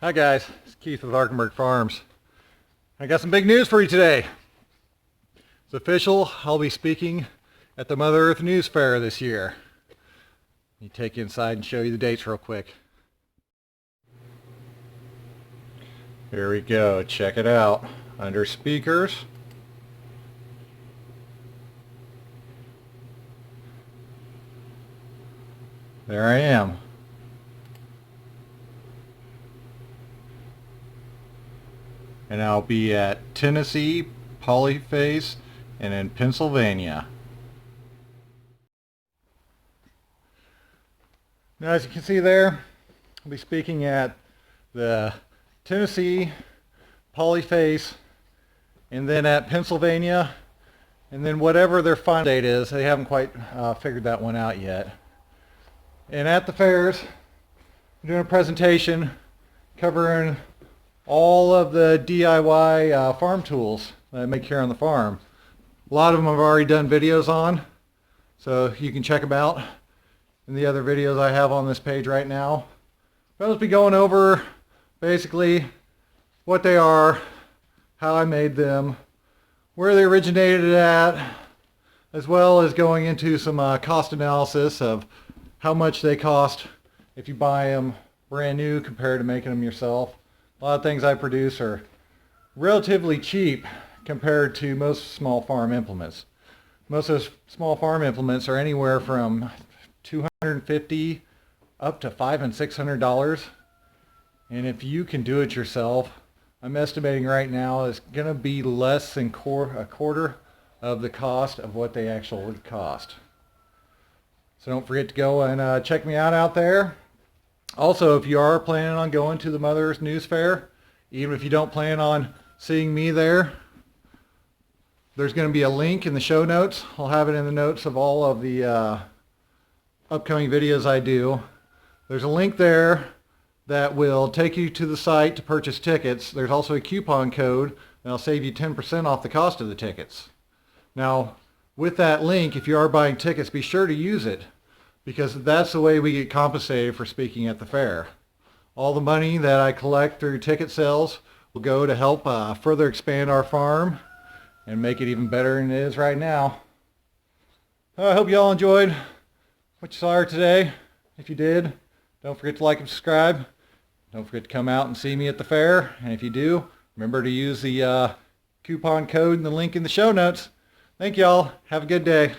Hi guys, it's Keith with Arkenberg Farms. I got some big news for you today. It's official, I'll be speaking at the Mother Earth News Fair this year. Let me take you inside and show you the dates real quick. Here we go, check it out. Under speakers, there I am. And I'll be at Tennessee, Polyface, and in Pennsylvania. Now, as you can see there, I'll be speaking at the Tennessee, Polyface, and then at Pennsylvania, and then whatever their final date is, they haven't quite figured that one out yet. And at the fairs, I'm doing a presentation covering all of the DIY farm tools that I make here on the farm. A lot of them I've already done videos on, so you can check them out in the other videos I have on this page right now. I'll be going over basically what they are, how I made them, where they originated at, as well as going into some cost analysis of how much they cost if you buy them brand new compared to making them yourself. A lot of things I produce are relatively cheap compared to most small farm implements. Most of those small farm implements are anywhere from $250 up to $500 and $600. And if you can do it yourself, I'm estimating right now it's going to be less than a quarter of the cost of what they actually cost. So don't forget to go and check me out there. Also, if you are planning on going to the Mother Earth News Fair, even if you don't plan on seeing me there, there's going to be a link in the show notes. I'll have it in the notes of all of the upcoming videos I do. There's a link there that will take you to the site to purchase tickets. There's also a coupon code that'll save you 10% off the cost of the tickets. Now, with that link, if you are buying tickets, be sure to use it, because that's the way we get compensated for speaking at the fair. All the money that I collect through ticket sales will go to help further expand our farm and make it even better than it is right now. I hope you all enjoyed what you saw here today. If you did, don't forget to like and subscribe. Don't forget to come out and see me at the fair. And if you do, remember to use the coupon code and the link in the show notes. Thank y'all. Have a good day.